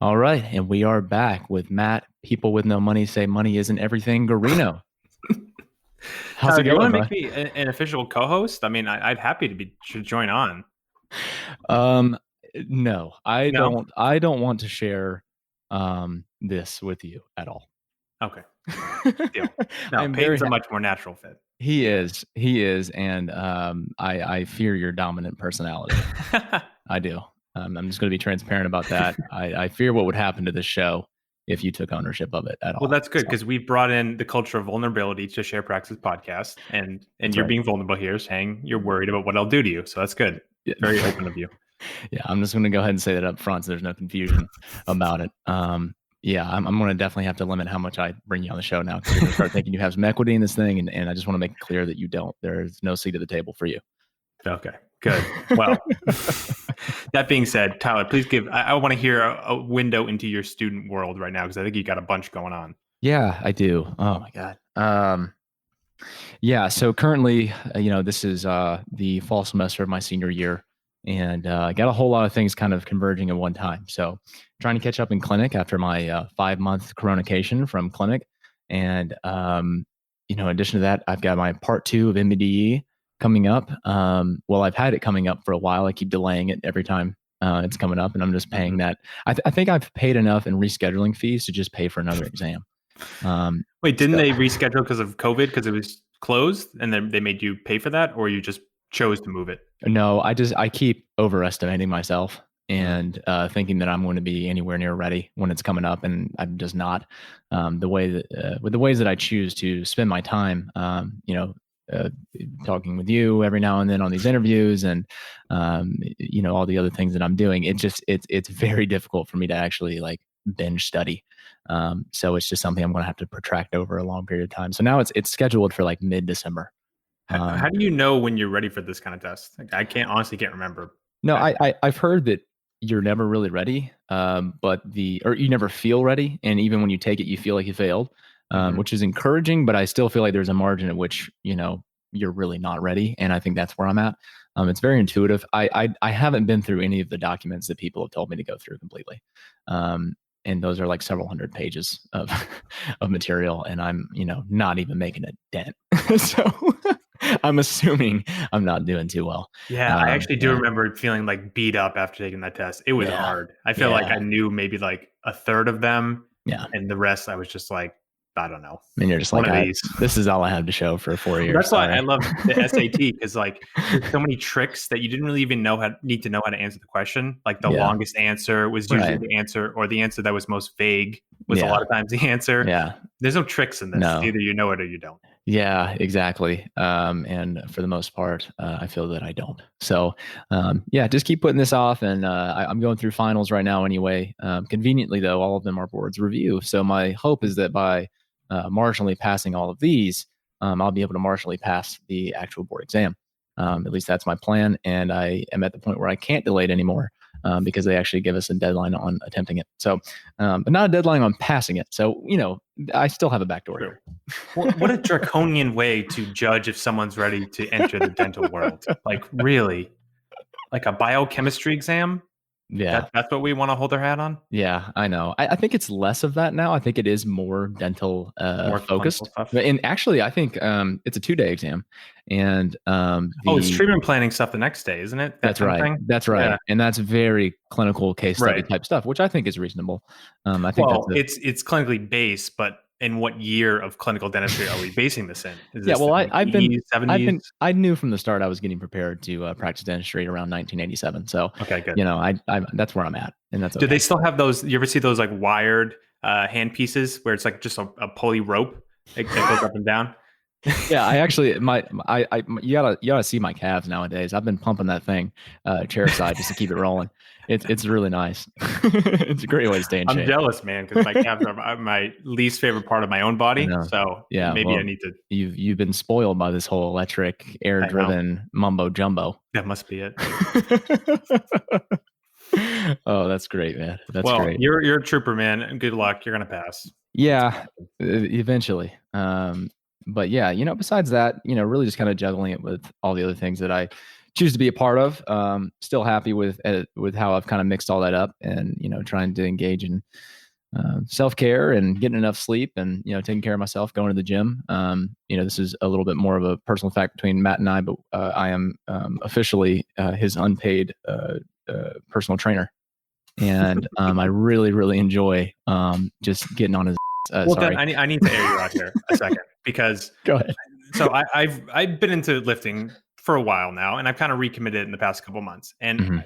All right, and we are back with Matt. People with no money say money isn't everything. Guarino, how's Tyler, it do you want going, to make bud? me an official co-host? I mean, I'd happy to join on. Um, no, I No? don't. I don't want to share this with you at all. Okay. Deal. No, I'm very. Peyton's a much more natural fit. He is. He is, and I fear your dominant personality. I do. I'm just going to be transparent about that. I fear what would happen to this show if you took ownership of it at Well, all. that's good So because we've brought in the culture of vulnerability to Shared Practices podcast, and that's you're right. being vulnerable here, saying you're worried about what I'll do to you. So that's good. Yeah. Very open of you. Yeah, I'm just going to go ahead and say that up front so there's no confusion about it. Yeah, I'm going to definitely have to limit how much I bring you on the show now because you're going to start thinking you have some equity in this thing, and I just want to make it clear that you don't. There's no seat at the table for you. Okay, good. Well, that being said, Tyler, please give. I want to hear a window into your student world right now because I think you got a bunch going on. Yeah, I do. Oh my God. Yeah, so currently, this is the fall semester of my senior year, and I got a whole lot of things kind of converging at one time. So, trying to catch up in clinic after my 5 month coronacation from clinic, and in addition to that, I've got my part two of MBDE coming up. Well, I've had it coming up for a while. I keep delaying it every time it's coming up, and I'm just paying that. I think I've paid enough in rescheduling fees to just pay for another exam. Wait, didn't So they reschedule because of COVID because it was closed and then they made you pay for that, or you just chose to move it? No, I keep overestimating myself Mm. and thinking that I'm going to be anywhere near ready when it's coming up, and I'm just not. The way that with the ways that I choose to spend my time, uh, talking with you every now and then on these interviews, and all the other things that I'm doing, it's very difficult for me to actually like binge study. So it's just something I'm going to have to protract over a long period of time. So now it's scheduled for like mid-December. How do you know when you're ready for this kind of test? Like, I can't honestly can't remember. No, I, I've heard that you're never really ready, or you never feel ready, and even when you take it, you feel like you failed, Mhm. which is encouraging. But I still feel like there's a margin at which you're really not ready, and I think that's where I'm at. It's very intuitive. I haven't been through any of the documents that people have told me to go through completely, and those are like several hundred pages of of material, and I'm not even making a dent. So I'm assuming I'm not doing too well. Yeah, I actually do Yeah. remember feeling like beat up after taking that test. It was Yeah. hard. I feel like Yeah. I knew maybe like a third of them, Yeah. and the rest I was just like, I don't know, And you're just one like, of these. this is all I have to show for 4 years. That's why I Sorry. love the SAT because like there's so many tricks that you didn't really even need to know how to answer the question. Like the Yeah. longest answer was usually Right. the answer, or the answer that was most vague was a lot Yeah. of times the answer. Yeah. There's no tricks in this. No. Either you know it or you don't. Yeah, exactly. And for the most part, I feel that I don't. So, yeah, just keep putting this off. And I'm going through finals right now anyway. Conveniently, though, all of them are boards review. So my hope is that by marginally passing all of these, I'll be able to marginally pass the actual board exam. At least that's my plan. And I am at the point where I can't delay it anymore because they actually give us a deadline on attempting it. So, but not a deadline on passing it. So, I still have a backdoor True. here. What a draconian way to judge if someone's ready to enter the dental world. Like really, like a biochemistry exam. Yeah. That's what we want to hold our hat on. Yeah, I know. I think it's less of that now. I think it is more dental More clinical focused. stuff. And actually, I think it's a 2 day exam. And Oh, it's the treatment planning stuff the next day, isn't it? That that's kind of right. thing. That's right. Yeah. And that's very clinical case study Right. type stuff, which I think is reasonable. I think that's Well, it's clinically based, but in what year of clinical dentistry are we basing this in? Is yeah. this Well, the I've 80s, 70s? I knew from the start I was getting prepared to practice dentistry around 1987. So, Okay, good. I that's where I'm at, and that's Do okay. they still have those? You ever see those like wired hand pieces where it's like just a pulley rope that goes up and down? Yeah, I actually you gotta see my calves nowadays. I've been pumping that thing chair side just to keep it rolling. It's really nice. It's a great way to stay in I'm shape. jealous, man, because my calves are my least favorite part of my own I body. know. So Yeah, maybe I well, need to. you've been spoiled by this whole electric air I know driven mumbo jumbo. that must be it. Oh, that's great, man. That's Well, great. you're a trooper, man. Good luck. You're gonna pass. It's gonna Yeah, happen. eventually. But yeah, besides that, really just kind of juggling it with all the other things that I choose to be a part of. Still happy with how I've kind of mixed all that up, and trying to engage in self-care and getting enough sleep, and taking care of myself, going to the gym. This is a little bit more of a personal fact between Matt and I, but I am officially his unpaid personal trainer, and I really, really enjoy just getting on his. Well, sorry. then I need to air you out here a second, because Go ahead. So I've been into lifting for a while now, and I've kind of recommitted in the past couple months. And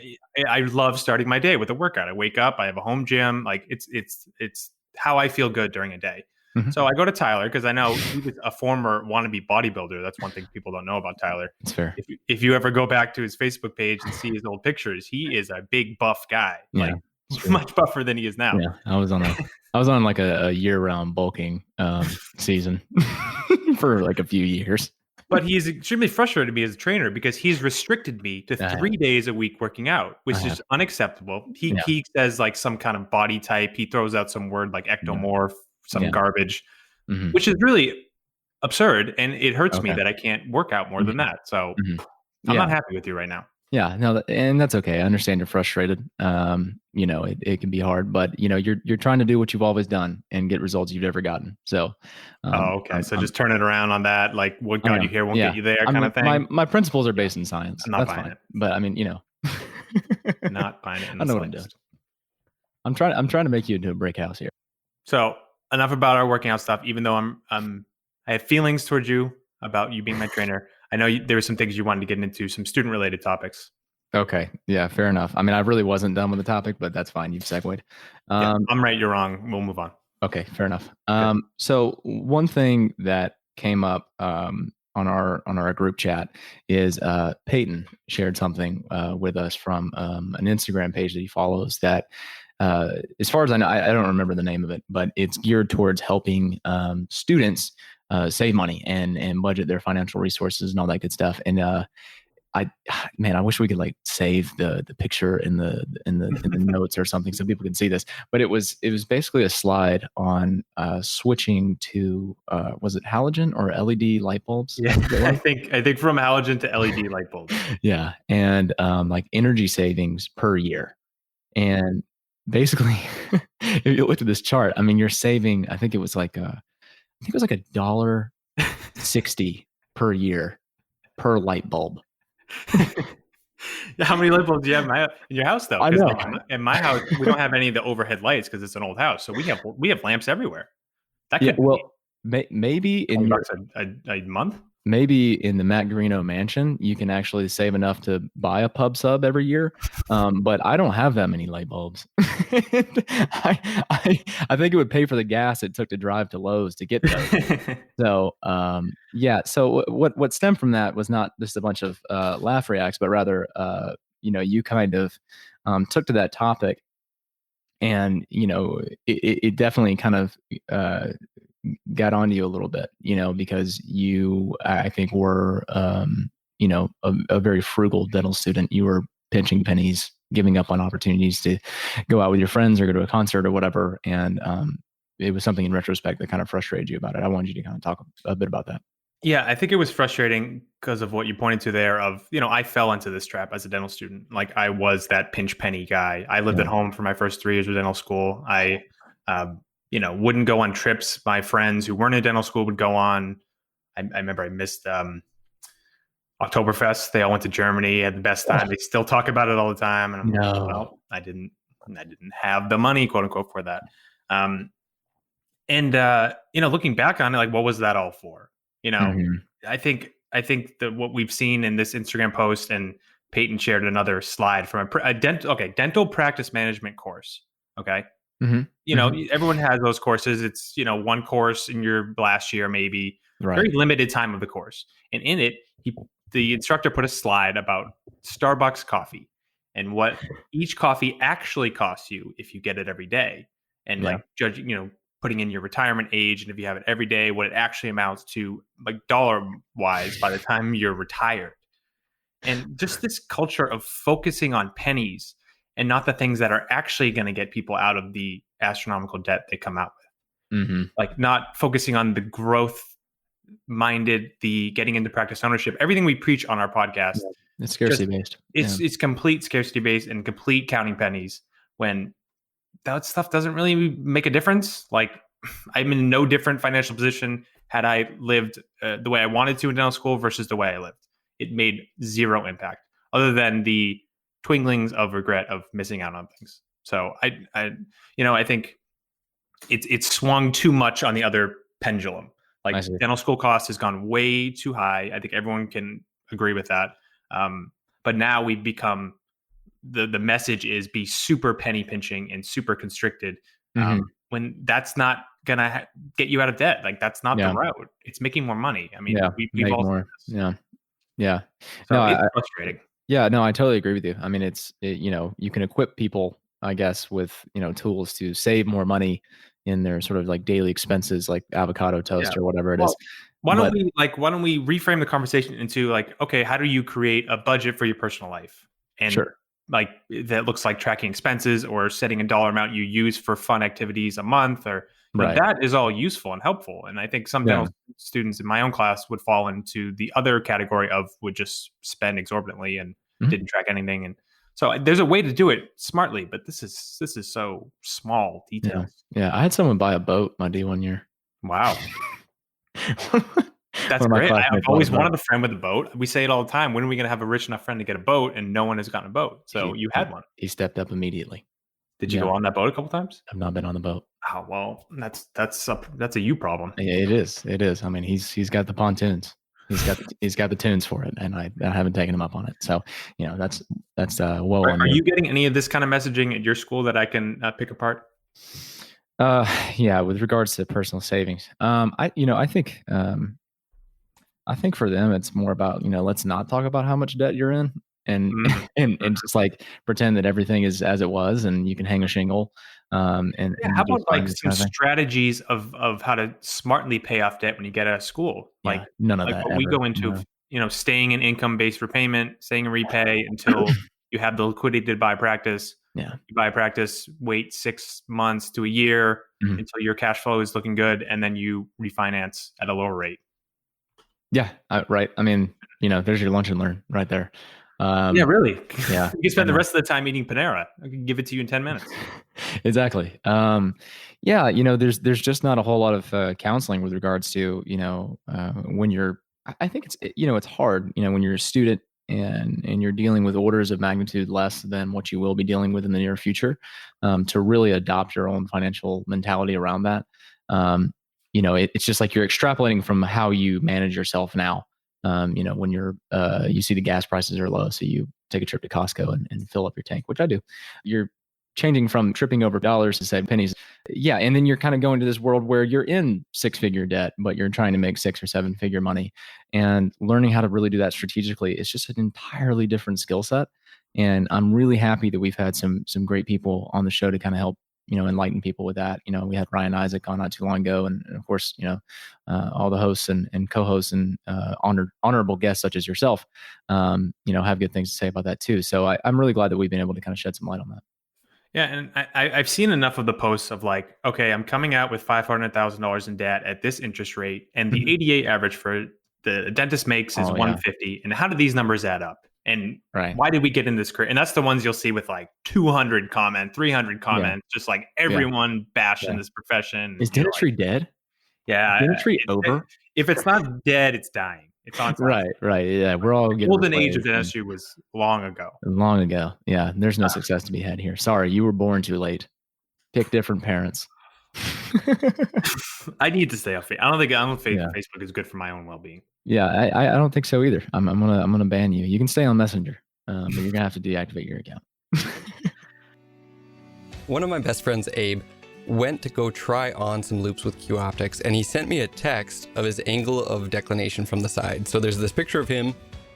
I love starting my day with a workout. I wake up, I have a home gym. Like it's how I feel good during a day. So I go to Tyler because I know he was a former wannabe bodybuilder. That's one thing people don't know about Tyler. That's fair. If you ever go back to his Facebook page and see his old pictures, he is a big buff guy. Yeah, like much buffer than he is now. Yeah, I was on like a year-round bulking season for like a few years. But he's extremely frustrated me as a trainer because he's restricted me to 3 days a week working out, which is unacceptable. He says like some kind of body type. He throws out some word like ectomorph, some garbage, which is really absurd. And it hurts me that I can't work out more than that. So I'm not happy with you right now. Yeah, no, and that's okay. I understand you're frustrated. It can be hard, but you're trying to do what you've always done and get results you've never gotten. So, okay. So just turn it around on that. Like what got you here won't get you there, kind of thing. My principles are based in science. I'm not that's buying fine. it. But I mean, not buying it. I know what I'm doing. I'm trying to make you into a brick house here. So enough about our working out stuff. Even though I have feelings towards you about you being my trainer. I know there were some things you wanted to get into, some student-related topics. Okay. Yeah, fair enough. I mean, I really wasn't done with the topic, but that's fine. You've segued. I'm right, you're wrong. We'll move on. Okay, fair enough. So one thing that came up on our group chat is Peyton shared something with us from an Instagram page that he follows that, as far as I know, I don't remember the name of it, but it's geared towards helping students save money and budget their financial resources and all that good stuff. And I wish we could like save the picture in the notes or something so people can see this. But it was basically a slide on switching to was it halogen or LED light bulbs? Yeah, I think from halogen to LED light bulbs. Yeah, and like energy savings per year, and basically, if you looked at this chart, I mean, you're saving. I think it was like $1.60 per year per light bulb. How many light bulbs do you have in your house, though? I know. Like in my house, we don't have any of the overhead lights because it's an old house. So we have lamps everywhere. That could maybe in a month. Maybe in the Matt Guarino mansion, you can actually save enough to buy a pub sub every year. But I don't have that many light bulbs. I think it would pay for the gas it took to drive to Lowe's to get those. So, So what stemmed from that was not just a bunch of laugh reacts, but rather, you kind of took to that topic, and it definitely kind of got onto you a little bit, because you, I think, were, a very frugal dental student. You were pinching pennies, giving up on opportunities to go out with your friends or go to a concert or whatever. And it was something in retrospect that kind of frustrated you about it. I wanted you to kind of talk a bit about that. Yeah, I think it was frustrating because of what you pointed to there of, I fell into this trap as a dental student. Like I was that pinch penny guy. I lived at home for my first 3 years of dental school. I, wouldn't go on trips. My friends who weren't in dental school would go on. I remember I missed Oktoberfest. They all went to Germany, had the best time. They still talk about it all the time. And I'm like, well, I didn't have the money, quote unquote, for that. Looking back on it, like, what was that all for? I think that what we've seen in this Instagram post, and Peyton shared another slide from a dental practice management course. Okay. Everyone has those courses. It's, one course in your last year, maybe very limited time of the course. And in it, the instructor put a slide about Starbucks coffee and what each coffee actually costs you if you get it every day, and like judging, putting in your retirement age, and if you have it every day, what it actually amounts to, like dollar wise, by the time you're retired. And just this culture of focusing on pennies and not the things that are actually going to get people out of the astronomical debt they come out with. Like not focusing on the growth minded, the getting into practice ownership, everything we preach on our podcast, It's scarcity based. It's complete scarcity based and complete counting pennies when that stuff doesn't really make a difference. Like I'm in no different financial position had I lived the way I wanted to in dental school versus the way I lived. It made zero impact other than the twinklings of regret of missing out on things. So I think it's swung too much on the other pendulum. Like dental school cost has gone way too high. I think everyone can agree with that. But now we've become the message is be super penny pinching and super constricted. When that's not gonna get you out of debt. Like that's not the route. It's making more money. I mean, we've all more. Yeah. So no, it's frustrating. Yeah, no, I totally agree with you. I mean, you can equip people, I guess, with, tools to save more money in their sort of like daily expenses, like avocado toast or whatever it is. Why don't we reframe the conversation into like, okay, how do you create a budget for your personal life? And like that looks like tracking expenses or setting a dollar amount you use for fun activities a month or that is all useful and helpful. And I think some dental students in my own class would fall into the other category of would just spend exorbitantly and didn't track anything. And so there's a way to do it smartly, but this is so small details. Yeah. I had someone buy a boat my D1 year. Wow. That's great. I've always wanted a friend with a boat. We say it all the time. When are we going to have a rich enough friend to get a boat? And no one has gotten a boat. So you had one. He stepped up immediately. Did you go on that boat a couple times? I've not been on the boat. Oh, well, that's a you problem. Yeah, it is. I mean, he's got the pontoons. He's got the tunes for it, and I haven't taken him up on it. So, that's whoa. Are you getting any of this kind of messaging at your school that I can pick apart? Yeah, with regards to personal savings, I think for them it's more about let's not talk about how much debt you're in, and just like pretend that everything is as it was, and you can hang a shingle. And how about like some strategies of how to smartly pay off debt when you get out of school? Like none of that. What we go into, staying in income-based repayment, staying in repay until you have the liquidity to buy practice. Yeah. You buy practice, wait 6 months to a year until your cash flow is looking good, and then you refinance at a lower rate. Yeah, right. I mean, there's your lunch and learn right there. Yeah, really. Yeah. You can spend the rest of the time eating Panera. I can give it to you in 10 minutes. Exactly. Yeah, there's just not a whole lot of counseling with regards to, when you're, I think it's hard, when you're a student and you're dealing with orders of magnitude less than what you will be dealing with in the near future, to really adopt your own financial mentality around that. It's just like you're extrapolating from how you manage yourself now. When you're, you see the gas prices are low, so you take a trip to Costco and fill up your tank, which I do. You're changing from tripping over dollars to save pennies. Yeah. And then you're kind of going to this world where you're in 6-figure debt, but you're trying to make 6 or 7-figure money, and learning how to really do that strategically. It's just an entirely different skill set. And I'm really happy that we've had some great people on the show to kind of help, enlighten people with that. We had Ryan Isaac on not too long ago. And of course, all the hosts and co-hosts and honorable guests such as yourself, have good things to say about that too. So I'm really glad that we've been able to kind of shed some light on that. Yeah. And I've seen enough of the posts of like, okay, I'm coming out with $500,000 in debt at this interest rate. And the ADA average for the dentist makes is 150. And how do these numbers add up? And why did we get in this career? And that's the ones you'll see with like 200 comment, 300 comments, just like everyone bashing this profession. Is dentistry dead? Yeah. Dentistry over? If it's not dead, it's dying. It's on. Right. Yeah. We're all getting golden age of dentistry was long ago. Long ago. Yeah. There's no success to be had here. Sorry, you were born too late. Pick different parents. I need to stay off it. I don't think Facebook is good for my own well-being. Yeah, I don't think so either. I'm gonna ban you. You can stay on Messenger, but you're gonna have to deactivate your account. One of my best friends, Abe, went to go try on some loops with Q Optics, and he sent me a text of his angle of declination from the side. So there's this picture of him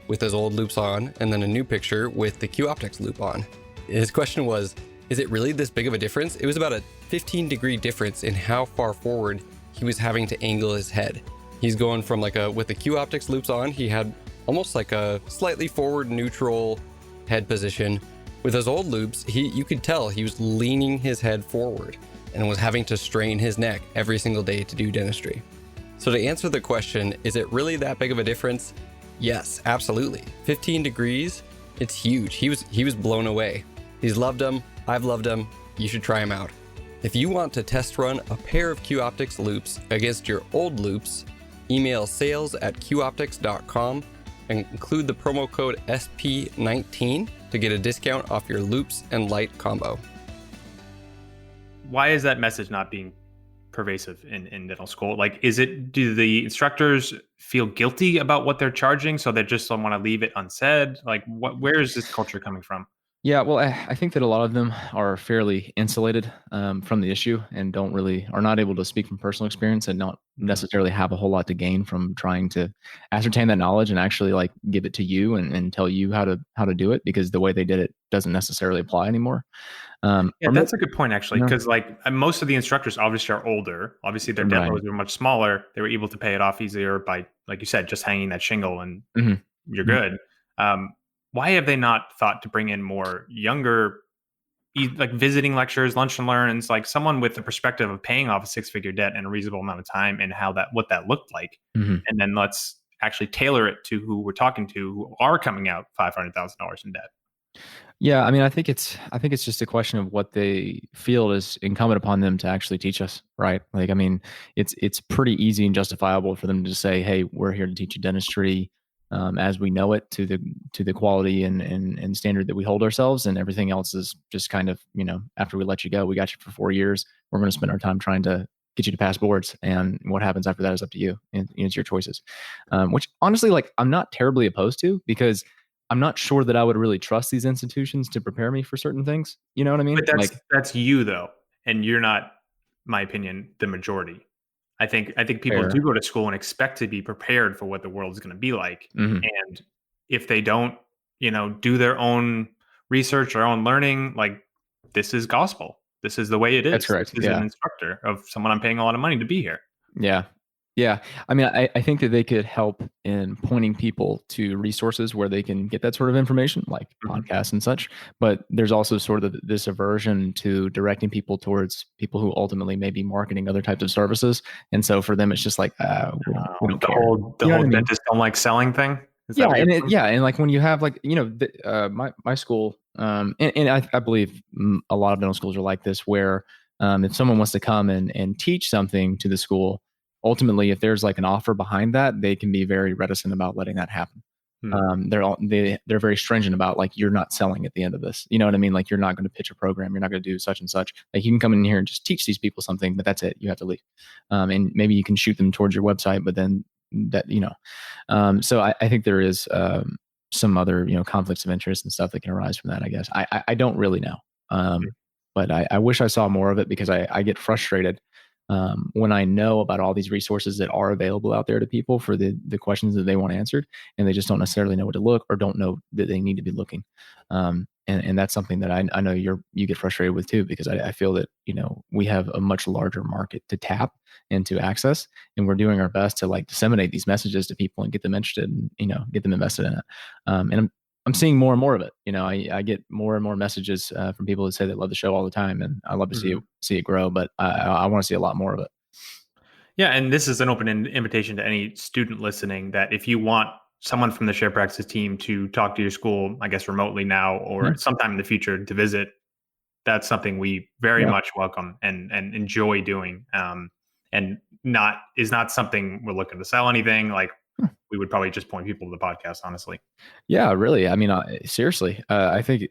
with his old loops on, and then a new picture with the Q Optics loop on. His question was, is it really this big of a difference? It was about a 15-degree difference in how far forward he was having to angle his head. He's going from with the Q Optics loops on, he had almost like a slightly forward neutral head position. With his old loops, you could tell he was leaning his head forward and was having to strain his neck every single day to do dentistry. So to answer the question, is it really that big of a difference? Yes, absolutely. 15 degrees, it's huge. He was blown away. He's loved them. I've loved them. You should try them out. If you want to test run a pair of Q-Optics loops against your old loops, email sales@qoptics.com and include the promo code SP19 to get a discount off your loops and light combo. Why is that message not being pervasive in dental school? Like, do the instructors feel guilty about what they're charging, so they just don't want to leave it unsaid? Like, where is this culture coming from? Yeah, well, I think that a lot of them are fairly insulated from the issue and are not able to speak from personal experience and not necessarily have a whole lot to gain from trying to ascertain that knowledge and actually like give it to you and tell you how to do it, because the way they did it doesn't necessarily apply anymore. Yeah, that's a good point, actually, because most of the instructors obviously are older. Obviously, their depots were much smaller. They were able to pay it off easier by, like you said, just hanging that shingle and you're good. Why have they not thought to bring in more younger, like visiting lectures, lunch and learns, like someone with the perspective of paying off a 6-figure debt in a reasonable amount of time and what that looked like, and then let's actually tailor it to who we're talking to, who are coming out $500,000 in debt. Yeah, I mean, I think it's just a question of what they feel is incumbent upon them to actually teach us, right? Like, I mean, it's pretty easy and justifiable for them to say, "Hey, we're here to teach you dentistry as we know it, to the quality and standard that we hold ourselves, and everything else is just kind of, after we let you go, we got you for 4 years. We're going to spend our time trying to get you to pass boards, and what happens after that is up to you, and it's your choices." Which honestly, like, I'm not terribly opposed to, because I'm not sure that I would really trust these institutions to prepare me for certain things. You know what I mean? But that's you though, and you're not, my opinion, the majority. I think people do go to school and expect to be prepared for what the world is going to be like, and if they don't, do their own research, their own learning, like, this is gospel. This is the way it is. That's correct. This is an instructor of someone I'm paying a lot of money to be here. Yeah. Yeah. I mean, I think that they could help in pointing people to resources where they can get that sort of information, like podcasts and such. But there's also sort of this aversion to directing people towards people who ultimately may be marketing other types of services. And so for them, it's just like, we don't care. The whole dentist don't like selling thing. And like when you have like, my school, and I believe a lot of dental schools are like this, where if someone wants to come and teach something to the school, ultimately, if there's like an offer behind that, they can be very reticent about letting that happen. They're very stringent about, like, you're not selling at the end of this. You know what I mean? Like, you're not going to pitch a program. You're not going to do such and such. Like, you can come in here and just teach these people something, but that's it. You have to leave. And maybe you can shoot them towards your website, but then that, so I think there is some other, conflicts of interest and stuff that can arise from that, I guess. I don't really know. But I wish I saw more of it, because I get frustrated when I know about all these resources that are available out there to people for the questions that they want answered, and they just don't necessarily know where to look, or don't know that they need to be looking. And that's something that I know you get frustrated with too, because I feel that, we have a much larger market to tap and to access, and we're doing our best to, like, disseminate these messages to people and get them interested and, get them invested in it. And I'm seeing more and more of it. I get more and more messages from people that say they love the show all the time, and I love to see it grow. But I want to see a lot more of it. Yeah, and this is an open invitation to any student listening, that if you want someone from the Shared Practices team to talk to your school, I guess remotely now or sometime in the future, to visit, that's something we very much welcome and enjoy doing. And is not something we're looking to sell anything. Like, we would probably just point people to the podcast, honestly. Yeah, really. I mean, seriously, I think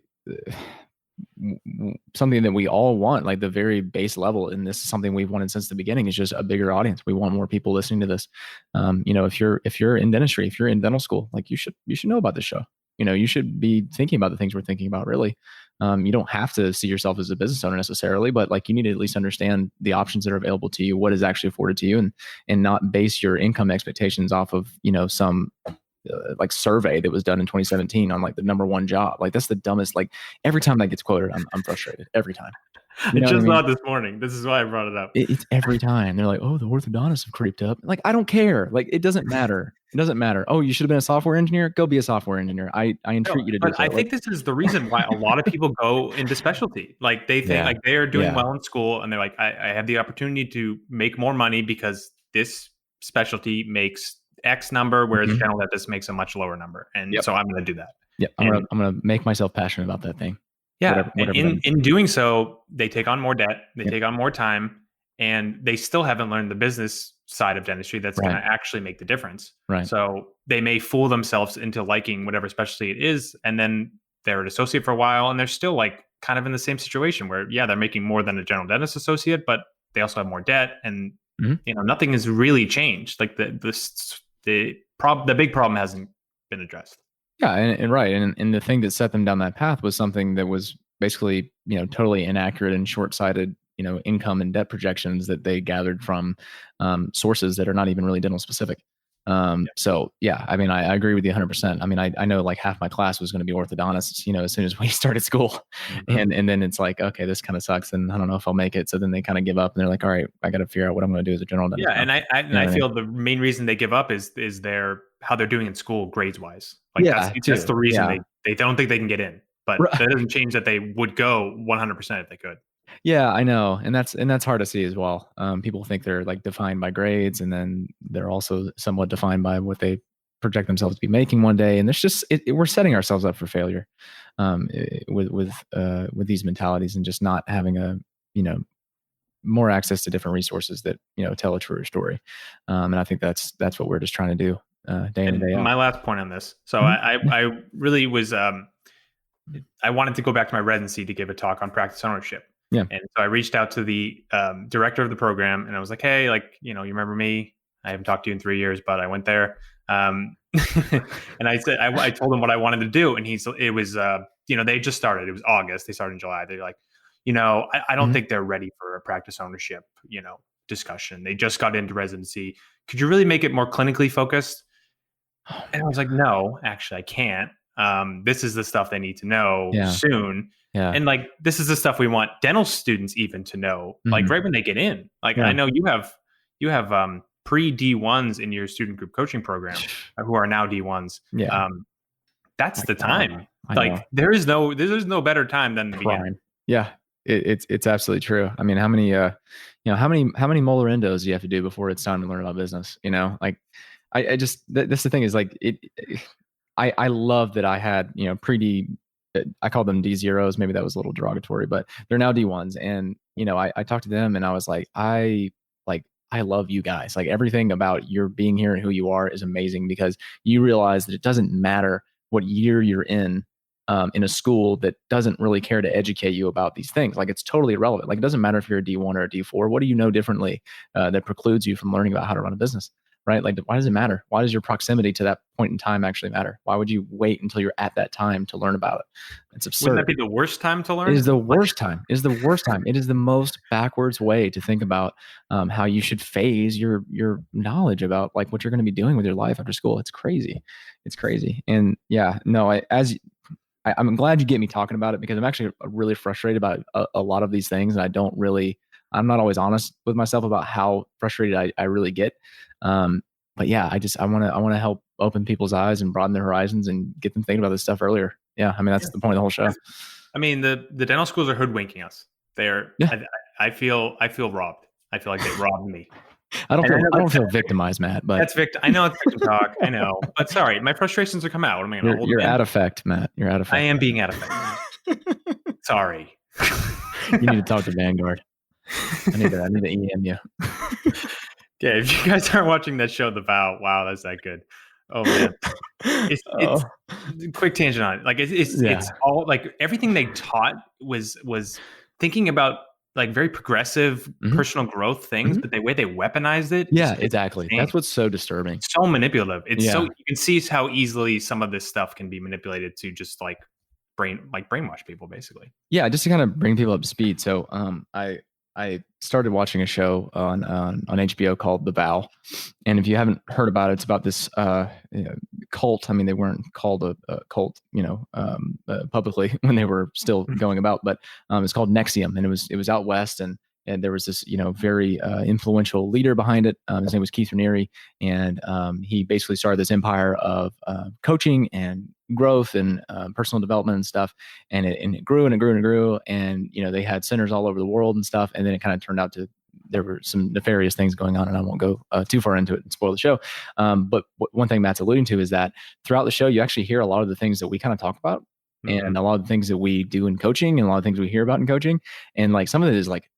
something that we all want, like the very base level, and this is something we've wanted since the beginning, is just a bigger audience. We want more people listening to this. If you're in dentistry, if you're in dental school, like, you should know about this show. You should be thinking about the things we're thinking about, really. You don't have to see yourself as a business owner necessarily, but, like, you need to at least understand the options that are available to you, what is actually afforded to you, and not base your income expectations off of, some like survey that was done in 2017 on, like, the number one job. Like, that's the dumbest. Like, every time that gets quoted, I'm frustrated every time. I just saw it this morning. This is why I brought it up. It's every time. They're like, "Oh, the orthodontists have creeped up." Like, I don't care. Like, it doesn't matter. It doesn't matter. Oh, you should have been a software engineer. Go be a software engineer. I entreat you to do so. But I think this is the reason why a lot of people go into specialty. Like, they think like they are doing well in school, and they're like, I have the opportunity to make more money because this specialty makes X number, whereas a general dentist makes a much lower number. And so I'm going to do that. Yeah, I'm gonna make myself passionate about that thing. Yeah, whatever in doing so, they take on more debt, they take on more time, and they still haven't learned the business side of dentistry that's going to actually make the difference. Right. So they may fool themselves into liking whatever specialty it is, and then they're an associate for a while, and they're still like kind of in the same situation where they're making more than a general dentist associate, but they also have more debt, and nothing has really changed. Like the big problem hasn't been addressed. Yeah, and right, and the thing that set them down that path was something that was basically totally inaccurate and short-sighted, income and debt projections that they gathered from sources that are not even really dental specific. So yeah, I mean, I agree with you 100%. I mean, I know like half my class was going to be orthodontists, as soon as we started school, and then it's like, okay, this kind of sucks, and I don't know if I'll make it. So then they kind of give up, and they're like, all right, I got to figure out what I'm going to do as a general dentist. Yeah, and I feel the main reason they give up is how they're doing in school grades wise. Like that's the reason they don't think they can get in, but that doesn't change that they would go 100% if they could. Yeah, I know. And that's hard to see as well. People think they're like defined by grades, and then they're also somewhat defined by what they project themselves to be making one day. And there's just, we're setting ourselves up for failure with these mentalities, and just not having more access to different resources that, tell a truer story. And I think that's what we're just trying to do day in and day out. My last point on this. So I really was, I wanted to go back to my residency to give a talk on practice ownership. Yeah. And so I reached out to the director of the program, and I was like, hey, you remember me? I haven't talked to you in 3 years, but I went there. And I said, I told him what I wanted to do. And it was, they just started. It was August. They started in July. They're like, I don't think they're ready for a practice ownership, discussion. They just got into residency. Could you really make it more clinically focused? And I was like, no, actually, I can't. This is the stuff they need to know soon. Yeah. And this is the stuff we want dental students even to know, right when they get in. I know you have pre D1s in your student group coaching program who are now D1s. Yeah. That's the time. There's no better time than the beginning. Yeah. It's absolutely true. I mean, how many molar endos do you have to do before it's time to learn about business? I just, that's the thing is I love that I had, pre-D, I call them D0s. Maybe that was a little derogatory, but they're now D1s. And, I talked to them, and I was like, I love you guys. Like, everything about your being here and who you are is amazing, because you realize that it doesn't matter what year you're in a school that doesn't really care to educate you about these things. Like, it's totally irrelevant. Like, it doesn't matter if you're a D1 or a D4. What do you know differently that precludes you from learning about how to run a business? Right? Like, why does it matter? Why does your proximity to that point in time actually matter? Why would you wait until you're at that time to learn about it? It's absurd. Wouldn't that be the worst time to learn? It is the worst time. It is the worst time. It is the most backwards way to think about how you should phase your knowledge about what you're going to be doing with your life after school. It's crazy. It's crazy. And yeah, no, I'm glad you get me talking about it, because I'm actually really frustrated about a lot of these things. And I'm not always honest with myself about how frustrated I really get. But yeah, I want to help open people's eyes and broaden their horizons and get them thinking about this stuff earlier. Yeah. I mean, that's the point of the whole show. I mean, the dental schools are hoodwinking us. I feel robbed. I feel like they robbed me. I don't feel victimized, Matt, but I know it's victim talk. I know, but sorry, my frustrations are coming out. What am I going to hold? You're out of effect, Matt. You're out of effect. I am being out of effect. Sorry. You need to talk to Vanguard. I need to EM you. Yeah, if you guys aren't watching that show, The Vow, wow, that's that good. Oh man, it's quick tangent on it. It's all everything they taught was thinking about very progressive personal growth things, but the way they weaponized it. Yeah, exactly. That's what's so disturbing. So manipulative. It's so you can see how easily some of this stuff can be manipulated to just brainwash people, basically. Yeah, just to kind of bring people up to speed. So I started watching a show on HBO called The Vow, and if you haven't heard about it, it's about this cult. I mean, they weren't called a cult, publicly when they were still going about, but it's called Nexium, and it was out west, and there was this very influential leader behind it. His name was Keith Raniere, and he basically started this empire of coaching and growth and personal development and stuff, and it grew and it grew and it grew, and they had centers all over the world and stuff, and then it kind of turned out to there were some nefarious things going on, and I won't go too far into it and spoil the show. But one thing Matt's alluding to is that throughout the show, you actually hear a lot of the things that we kind of talk about, and a lot of the things that we do in coaching, and a lot of things we hear about in coaching, and like some of it is like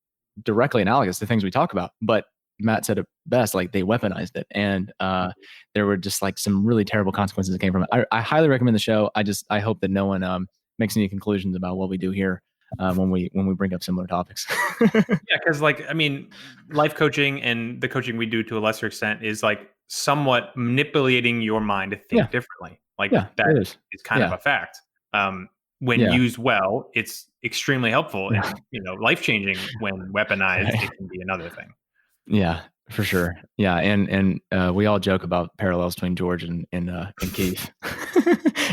directly analogous to things we talk about, but Matt said it best, like they weaponized it. And there were just like some really terrible consequences that came from it. I highly recommend the show. I hope that no one makes any conclusions about what we do here when we bring up similar topics. Yeah, because like, I mean, life coaching and the coaching we do to a lesser extent is like somewhat manipulating your mind to think differently. Like that is kind of a fact. When used well, it's extremely helpful and life-changing. When weaponized, it can be another thing. Yeah, for sure. Yeah, and we all joke about parallels between George and Keith.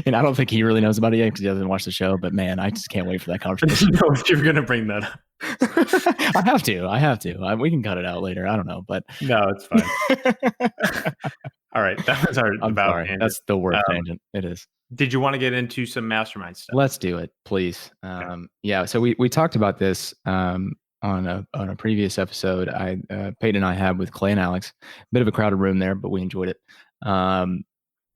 And I don't think he really knows about it yet because he hasn't watched the show. But man, I just can't wait for that conversation. I know if you're going to bring that up. I have to. We can cut it out later. I don't know, but no, it's fine. All right, that was our about. Sorry. That's the word tangent. It is. Did you want to get into some mastermind stuff? Let's do it, please. Yeah. So we talked about this on a previous episode. Peyton and I had with Clay and Alex. A bit of a crowded room there, but we enjoyed it.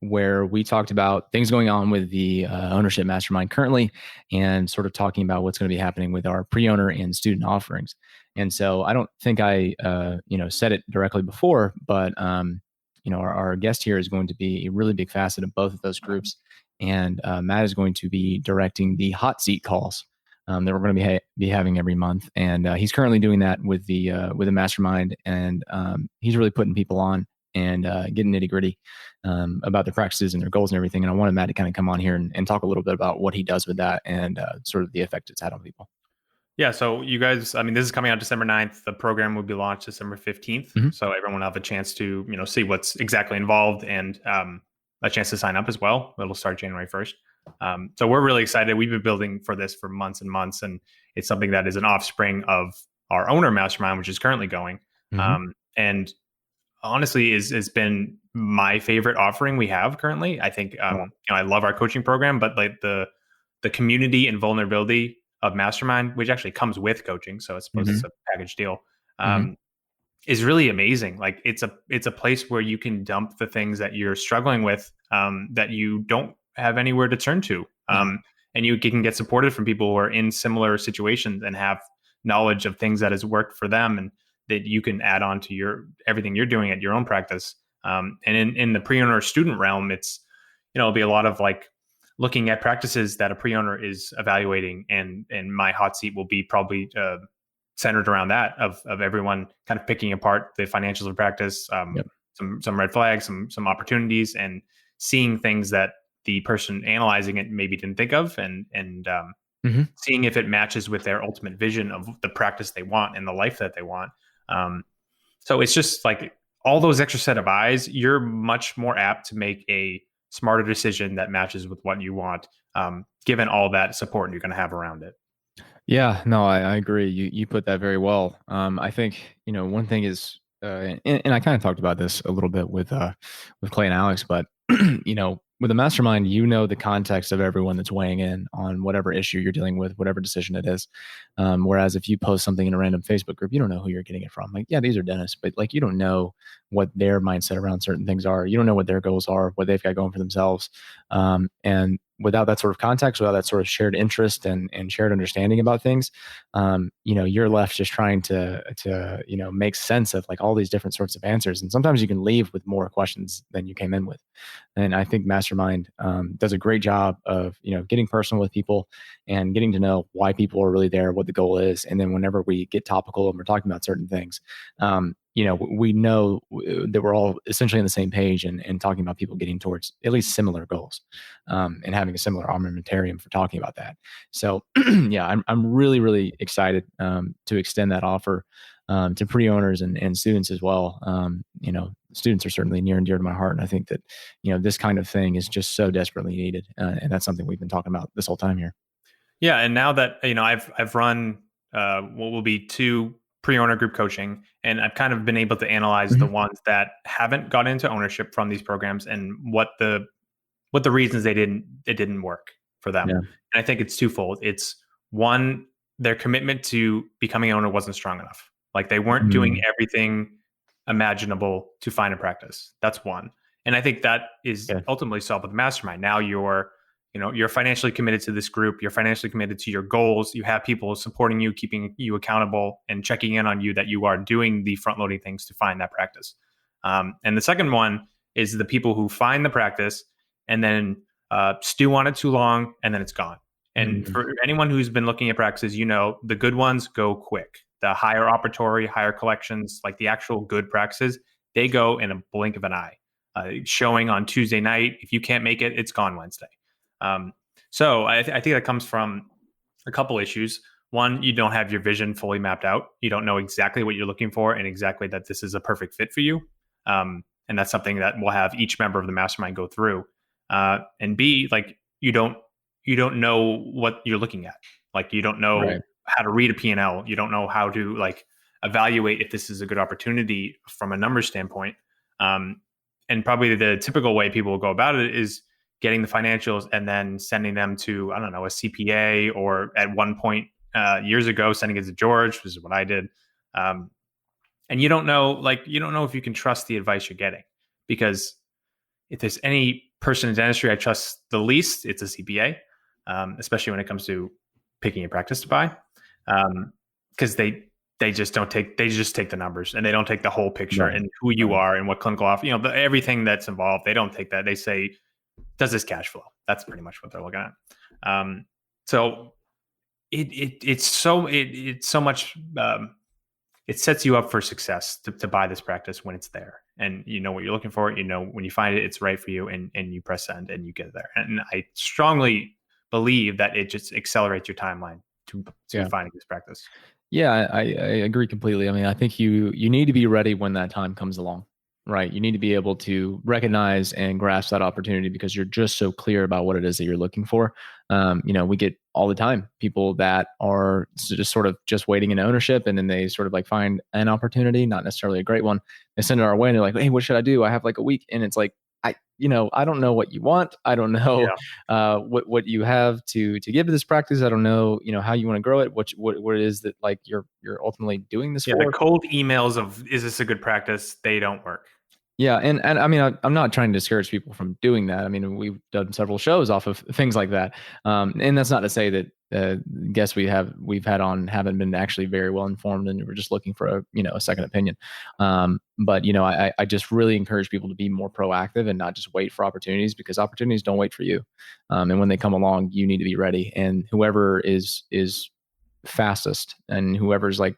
Where we talked about things going on with the ownership mastermind currently, and sort of talking about what's going to be happening with our pre-owner and student offerings. And so I don't think I said it directly before, but our guest here is going to be a really big facet of both of those groups. And Matt is going to be directing the hot seat calls that we're going to be having every month. And he's currently doing that with the mastermind. And he's really putting people on and getting nitty gritty about their practices and their goals and everything. And I wanted Matt to kind of come on here and talk a little bit about what he does with that and sort of the effect it's had on people. Yeah. So you guys, I mean, this is coming out December 9th. The program will be launched December 15th. Mm-hmm. So everyone will have a chance to, see what's exactly involved and a chance to sign up as well. It'll start January 1st. So we're really excited. We've been building for this for months and months, and it's something that is an offspring of our owner mastermind, which is currently going. Mm-hmm. And honestly has been my favorite offering we have currently. I think, I love our coaching program, but like the community and vulnerability of mastermind, which actually comes with coaching. So it's supposed it's a package deal, is really amazing. Like it's a place where you can dump the things that you're struggling with, that you don't have anywhere to turn to. And you can get supported from people who are in similar situations and have knowledge of things that has worked for them and that you can add on to everything you're doing at your own practice. And in the pre-owner student realm, it's, it'll be a lot of like looking at practices that a pre-owner is evaluating, and my hot seat will be probably centered around that of everyone kind of picking apart the financials of practice, some red flags, some opportunities, and seeing things that the person analyzing it maybe didn't think of, and seeing if it matches with their ultimate vision of the practice they want and the life that they want. So it's just like all those extra set of eyes, you're much more apt to make a smarter decision that matches with what you want, given all that support you're going to have around it. Yeah, no, I agree. You put that very well. I think, one thing is, and I kind of talked about this a little bit with Clay and Alex, but, with a mastermind, the context of everyone that's weighing in on whatever issue you're dealing with, whatever decision it is. Whereas if you post something in a random Facebook group, you don't know who you're getting it from. Like, yeah, these are dentists, but like, you don't know what their mindset around certain things are. You don't know what their goals are, what they've got going for themselves. And without that sort of context, without that sort of shared interest and shared understanding about things, you're left just trying to make sense of like all these different sorts of answers. And sometimes you can leave with more questions than you came in with. And I think Mastermind does a great job of, getting personal with people and getting to know why people are really there, what the goal is. And then whenever we get topical and we're talking about certain things, we know that we're all essentially on the same page and talking about people getting towards at least similar goals, and having a similar armamentarium for talking about that. So yeah, I'm really, really excited to extend that offer to pre-owners and students as well. Students are certainly near and dear to my heart. And I think that, this kind of thing is just so desperately needed. And that's something we've been talking about this whole time here. Yeah. And now that, I've run what will be 2 pre-owner group coaching, and I've kind of been able to analyze the ones that haven't got into ownership from these programs and what the reasons it didn't work for them. Yeah. And I think it's twofold. It's one, their commitment to becoming an owner wasn't strong enough. Like they weren't doing everything imaginable to find a practice. That's one. And I think that is ultimately solved with mastermind. Now you're financially committed to this group. You're financially committed to your goals. You have people supporting you, keeping you accountable, and checking in on you that you are doing the front loading things to find that practice. And the second one is the people who find the practice and then stew on it too long, and then it's gone. And for anyone who's been looking at practices, the good ones go quick. The higher operatory, higher collections, like the actual good practices, they go in a blink of an eye. Showing on Tuesday night, if you can't make it, it's gone Wednesday. So I think that comes from a couple issues. One, you don't have your vision fully mapped out. You don't know exactly what you're looking for and exactly that this is a perfect fit for you. And that's something that we'll have each member of the mastermind go through. And B, like you don't know what you're looking at. Like you don't know how to read a P&L. You don't know how to like evaluate if this is a good opportunity from a numbers standpoint. And probably the typical way people will go about it is getting the financials and then sending them to, I don't know, a CPA, or at one point years ago, sending it to George, which is what I did. And you don't know if you can trust the advice you're getting, because if there's any person in dentistry I trust the least, it's a CPA, especially when it comes to picking a practice to buy, because they just take the numbers and they don't take the whole picture and who you are and what clinical offer, everything that's involved. They don't take that. They say, does this cash flow? That's pretty much what they're looking at. So it's so much. It sets you up for success to buy this practice when it's there, and you know what you're looking for. When you find it, it's right for you, and you press send and you get there. And I strongly believe that it just accelerates your timeline to finding this practice. Yeah, I agree completely. I mean, I think you need to be ready when that time comes along, right? You need to be able to recognize and grasp that opportunity because you're just so clear about what it is that you're looking for. We get all the time people that are just sort of just waiting in ownership, and then they sort of like find an opportunity, not necessarily a great one. They send it our way and they're like, hey, what should I do? I have like a week. And it's like, I don't know what you want. I don't know what you have to give to this practice. I don't know, how you want to grow it. What it is that like you're ultimately doing this for. The cold emails of, is this a good practice? They don't work. Yeah. And I mean, I'm not trying to discourage people from doing that. I mean, we've done several shows off of things like that. And that's not to say that guests we've had on haven't been actually very well informed and we're just looking for a second opinion. But I just really encourage people to be more proactive and not just wait for opportunities, because opportunities don't wait for you. And when they come along, you need to be ready. And whoever is fastest and whoever's like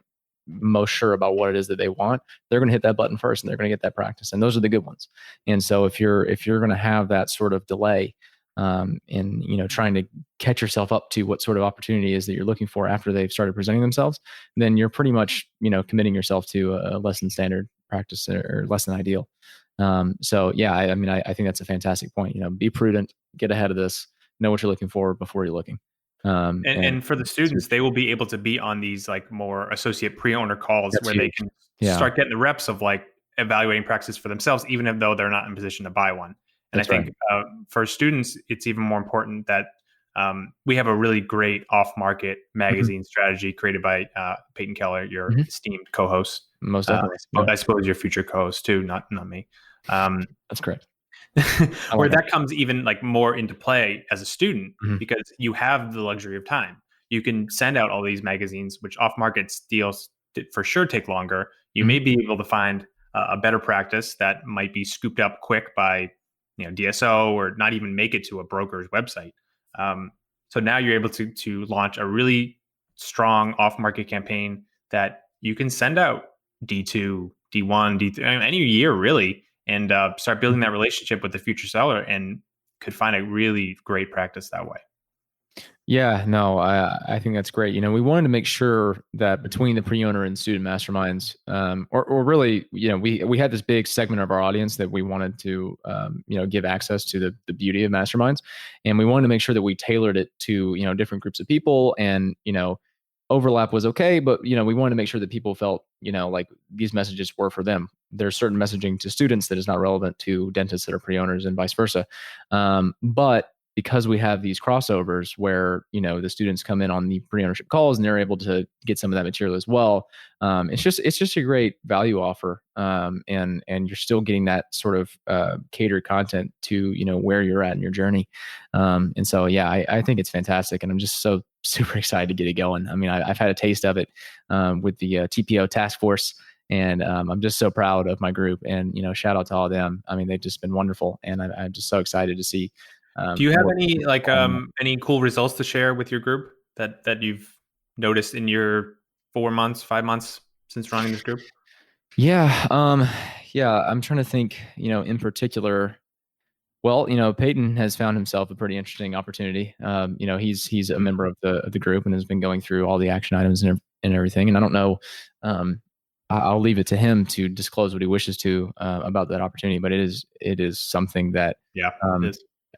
most sure about what it is that they want, they're going to hit that button first and they're going to get that practice. And those are the good ones. And so if you're going to have that sort of delay in trying to catch yourself up to what sort of opportunity is that you're looking for after they've started presenting themselves, then you're pretty much committing yourself to a less than standard practice or less than ideal. So yeah, I think that's a fantastic point. Be prudent, get ahead of this, know what you're looking for before you're looking. And for the students, they will be able to be on these like more associate pre-owner calls where they can start getting the reps of like evaluating practices for themselves, even though they're not in position to buy one. And I think for students, it's even more important that we have a really great off-market magazine strategy created by Peyton Keller, your esteemed co-host. Most definitely. I suppose your future co-host too, not me. That's correct. Where that comes even like more into play as a student, because you have the luxury of time. You can send out all these magazines, which off-market deals for sure take longer. You may be able to find a better practice that might be scooped up quick by DSO, or not even make it to a broker's website. So now you're able to launch a really strong off-market campaign that you can send out D2, D1, D3, any year really, and start building that relationship with the future seller, and could find a really great practice that way. Yeah, no, I think that's great. We wanted to make sure that between the pre-owner and student masterminds, or really, we had this big segment of our audience that we wanted to, give access to the beauty of masterminds, and we wanted to make sure that we tailored it to, different groups of people, and overlap was okay, but we wanted to make sure that people felt, like these messages were for them. There's certain messaging to students that is not relevant to dentists that are pre-owners and vice versa. But because we have these crossovers where, the students come in on the pre-ownership calls and they're able to get some of that material as well. It's just a great value offer. And you're still getting that sort of catered content to, where you're at in your journey. And so, yeah, I think it's fantastic. And I'm just so super excited to get it going. I mean, I've had a taste of it with the TPO task force. And I'm just so proud of my group, and shout out to all of them. I mean, they've just been wonderful, and I'm just so excited to see. Do you have any cool results to share with your group that you've noticed in your 4 months, 5 months since running this group? Yeah, I'm trying to think. In particular, well, Peyton has found himself a pretty interesting opportunity. He's a member of the group and has been going through all the action items and everything. And I don't know. I'll leave it to him to disclose what he wishes to about that opportunity, but it is something that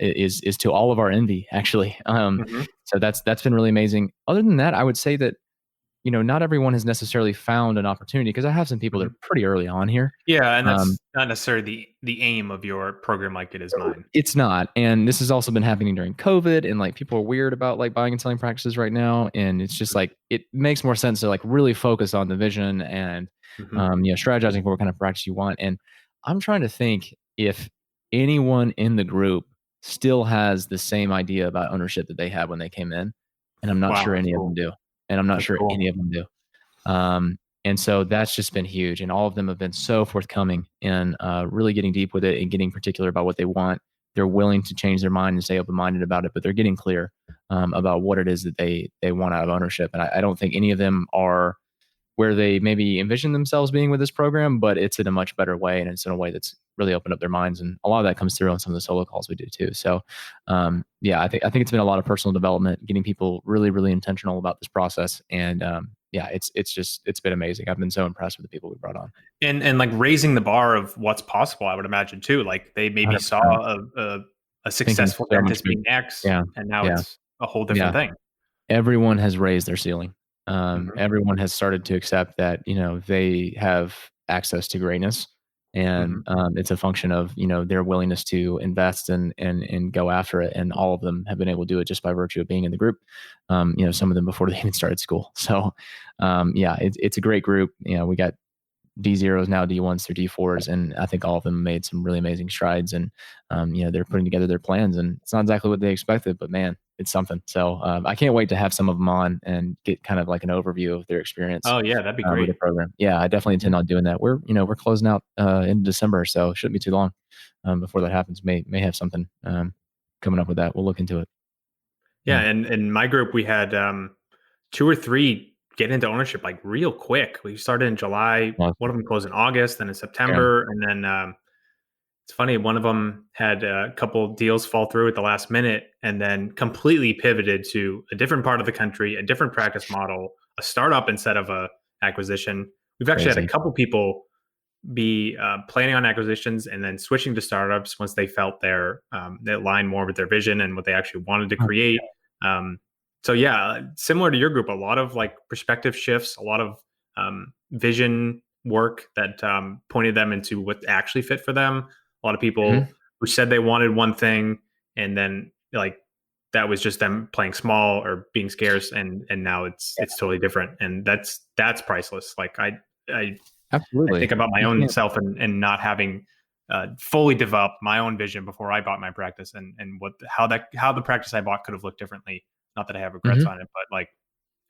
is to all of our envy, actually. So that's been really amazing. Other than that, I would say that not everyone has necessarily found an opportunity, because I have some people that are pretty early on here. Yeah, and that's not necessarily the aim of your program like it is mine. It's not. And this has also been happening during COVID, and like people are weird about like buying and selling practices right now. And it's just like, it makes more sense to like really focus on the vision and strategizing for what kind of practice you want. And I'm trying to think if anyone in the group still has the same idea about ownership that they had when they came in. And I'm not sure any of them do. And I'm not sure any of them do. And so that's just been huge. And all of them have been so forthcoming and really getting deep with it and getting particular about what they want. They're willing to change their mind and stay open-minded about it, but they're getting clear about what it is that they want out of ownership. And I don't think any of them are where they maybe envision themselves being with this program, but it's in a much better way. And it's in a way that's really opened up their minds. And a lot of that comes through on some of the solo calls we do too. So I think it's been a lot of personal development, getting people really, really intentional about this process. And it's been amazing. I've been so impressed with the people we brought on. And like raising the bar of what's possible, I would imagine too. Like they maybe 100%. Saw a successful dentist being X, and now it's a whole different thing. Everyone has raised their ceiling. Everyone has started to accept that, they have access to greatness, and it's a function of, their willingness to invest and go after it. And all of them have been able to do it just by virtue of being in the group. Some of them before they even started school. So, it's a great group. We got D0s now, D1s through D4s, and I think all of them made some really amazing strides. And they're putting together their plans, and it's not exactly what they expected, but man, it's something. So I can't wait to have some of them on and get kind of like an overview of their experience. Oh yeah, that'd be great. With the program. Yeah, I definitely intend on doing that. We're closing out in December, so it shouldn't be too long before that happens. May have something coming up with that. We'll look into it. Yeah, and in my group we had 2 or 3 get into ownership like real quick. We started in July. Awesome. One of them closed in August, then in September, and then it's funny, one of them had a couple deals fall through at the last minute and then completely pivoted to a different part of the country, a different practice model, a startup instead of a acquisition. We've actually had a couple people be planning on acquisitions and then switching to startups once they felt they aligned more with their vision and what they actually wanted to create. So yeah, similar to your group, a lot of like perspective shifts, a lot of vision work that pointed them into what actually fit for them. A lot of people who said they wanted one thing, and then like that was just them playing small or being scarce, and now it's totally different, and that's priceless. Like I absolutely think about my own self and not having fully developed my own vision before I bought my practice, and how the practice I bought could have looked differently. Not that I have regrets on it, but like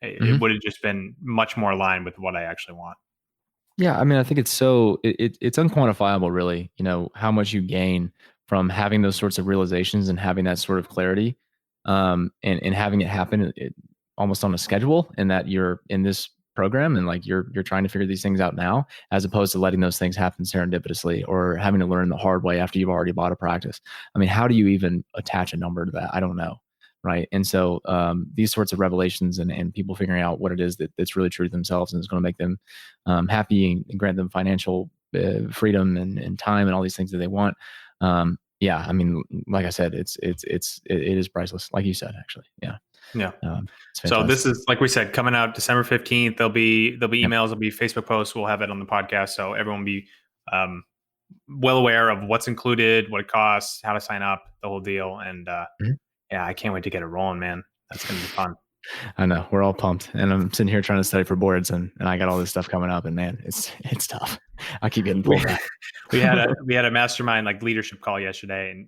it would have just been much more aligned with what I actually want. Yeah, I mean, I think it's it's unquantifiable, really, how much you gain from having those sorts of realizations and having that sort of clarity, and having it happen almost on a schedule, and that you're in this program and like you're trying to figure these things out now, as opposed to letting those things happen serendipitously or having to learn the hard way after you've already bought a practice. I mean, how do you even attach a number to that? I don't know. Right. And so these sorts of revelations and people figuring out what it is that's really true to themselves and is going to make them happy and grant them financial freedom and time and all these things that they want. Yeah. I mean, like I said, it is priceless. Like you said, actually. Yeah. Yeah. So this is, like we said, coming out December 15th. There'll be emails, there'll be Facebook posts. We'll have it on the podcast. So everyone will be well aware of what's included, what it costs, how to sign up, the whole deal. And Yeah, I can't wait to get it rolling, man. That's going to be fun. I know, we're all pumped, and I'm sitting here trying to study for boards, and I got all this stuff coming up, and man, it's tough. I keep getting pulled back. We had a mastermind like leadership call yesterday, and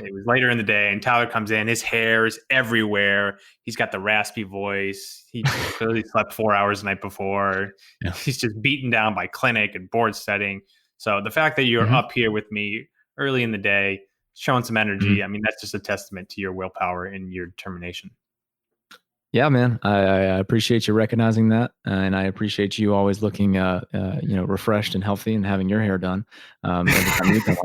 it was later in the day, and Tyler comes in, his hair is everywhere. He's got the raspy voice. He clearly slept 4 hours the night before. Yeah. He's just beaten down by clinic and board setting. So the fact that you're up here with me early in the day, showing some energy, I mean, that's just a testament to your willpower and your determination. Yeah, man, I appreciate you recognizing that, and I appreciate you always looking, refreshed and healthy, and having your hair done every time you come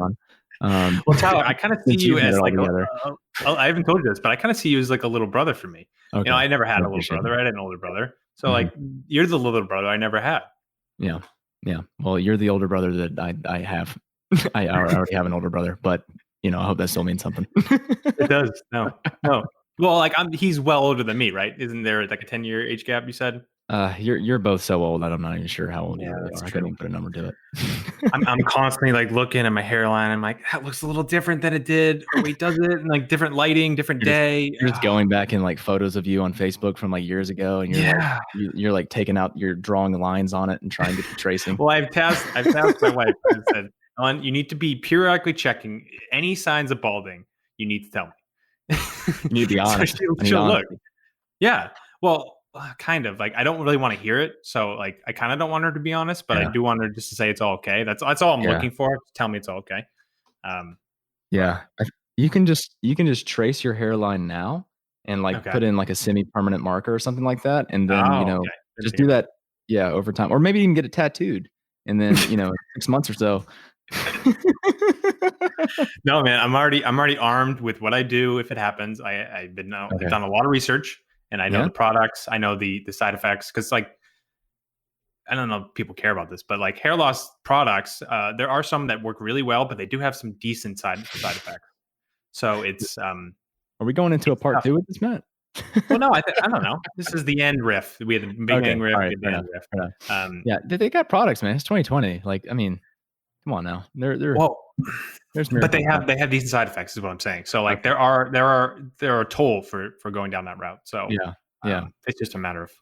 on. Well, Tyler, I kind of see you as like I haven't told you this, but I kind of see you as like a little brother for me. Okay. I never had a little brother. I had an older brother, so like you're the little brother I never had. Yeah. Well, you're the older brother that I have. I already have an older brother, but I hope that still means something. It does. No. Well, like he's well older than me, right? Isn't there like a 10-year age gap? You said. You're both so old that I'm not even sure how old you are. That's I couldn't even put a number to it. I'm constantly like looking at my hairline. I'm like, that looks a little different than it did. Or wait, does it? And like different lighting, different day. You're just going back in like photos of you on Facebook from like years ago, and you're like taking out, you're drawing lines on it and trying to get the tracing. Well, I've tasked my wife and said, Ellen, you need to be periodically checking any signs of balding. You need to tell me. You need to be honest. So she'll look. Yeah. Well, kind of like I don't really want to hear it, so like I kind of don't want her to be honest, but I do want her just to say it's all okay. That's all I'm looking for. Tell me it's all okay. You can just trace your hairline now and like put in like a semi-permanent marker or something like that, and then just do that over time, or maybe even get it tattooed, and then 6 months or so. No, man, I'm already armed with what I do if it happens. I've done a lot of research, and I know the products, I know the side effects, because like I don't know if people care about this, but like hair loss products, there are some that work really well, but they do have some decent side effects. So it's are we going into a part 2 with this, Matt? Well, no, I don't know. This is the end riff. We had the beginning riff, the end riff. They got products, man. It's 2020. Like, I mean, come on now. But they have decent side effects, is what I'm saying. So like there are a toll for going down that route. So it's just a matter of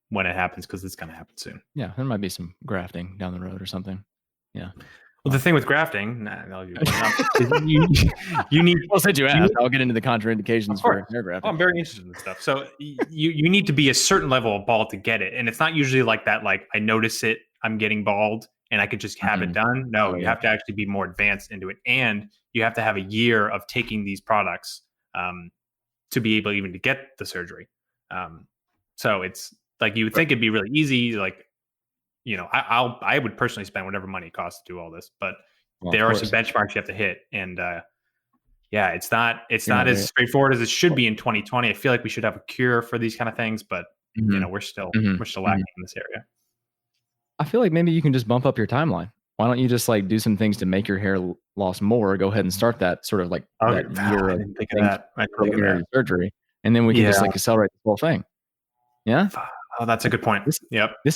when it happens, because it's going to happen soon. Yeah, there might be some grafting down the road or something. Yeah. Well, the thing with grafting, you need. Well, since you asked, I'll get into the contraindications for hair grafting. I'm very interested in this stuff. So you need to be a certain level of bald to get it, and it's not usually like that. Like I notice it, I'm getting bald, and I could just have it done. No, you have to actually be more advanced into it, and you have to have a year of taking these products to be able even to get the surgery. So it's like you would think it'd be really easy, like. I would personally spend whatever money it costs to do all this, but there are some benchmarks you have to hit, and it's not as straightforward as it should be in 2020. I feel like we should have a cure for these kind of things, but we're still lacking in this area. I feel like maybe you can just bump up your timeline. Why don't you just like do some things to make your hair loss more? Go ahead and start that sort of like that year of surgery, and then we can just like accelerate the whole thing. Yeah. Oh, that's a good point. This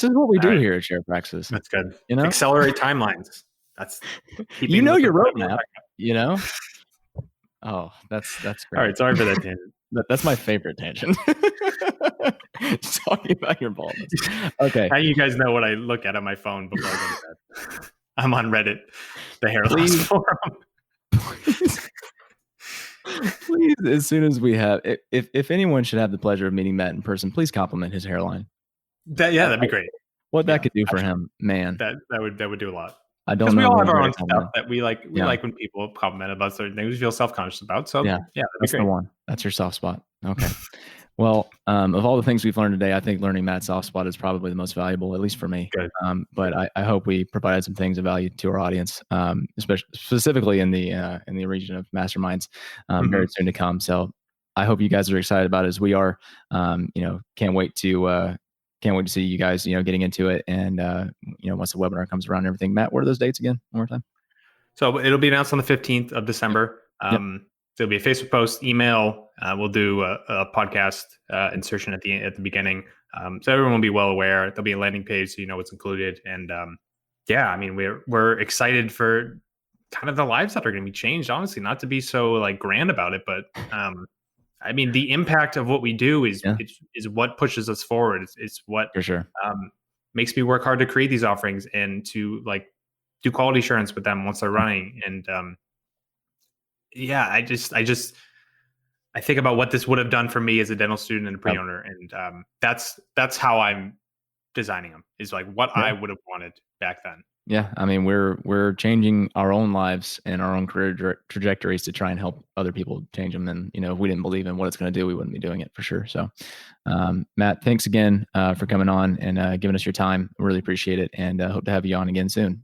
is what we do here at Shared Practices. That's good. Accelerate timelines. That's your roadmap. Oh, that's great. All right, sorry for that tangent. That's my favorite tangent. Talking about your baldness. Okay. How you guys know what I look at on my phone before I go to bed? I'm on Reddit, the hair loss forum. Please, as soon as we have, if anyone should have the pleasure of meeting Matt in person, please compliment his hairline. That'd be great. What that could do for him, man. That would do a lot. I don't know. We all have our own stuff that we like. We like when people compliment about certain things we feel self-conscious about. So that's the one. That's your soft spot. Okay. Well, of all the things we've learned today, I think learning Matt's soft spot is probably the most valuable, at least for me. Good. But I hope we provided some things of value to our audience, especially specifically in the region of masterminds, very soon to come. So I hope you guys are excited about it as we are. Can't wait to see you guys, getting into it. And once the webinar comes around and everything. Matt, what are those dates again? One more time. So it'll be announced on the 15th of December. There'll be a Facebook post, email. We'll do a podcast insertion at the beginning, so everyone will be well aware. There'll be a landing page, so you know what's included. And I mean, we're excited for kind of the lives that are going to be changed. Honestly, not to be so like grand about it, but I mean, the impact of what we do is what pushes us forward. It's what For sure. Makes me work hard to create these offerings and to like do quality assurance with them once they're running. And I think about what this would have done for me as a dental student and a pre-owner, and that's how I'm designing them. Is like what I would have wanted back then. Yeah, I mean, we're changing our own lives and our own career trajectories to try and help other people change them. And if we didn't believe in what it's going to do, we wouldn't be doing it for sure. So, Matt, thanks again for coming on and giving us your time. Really appreciate it, and hope to have you on again soon.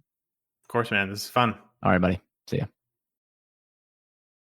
Of course, man. This is fun. All right, buddy. See ya.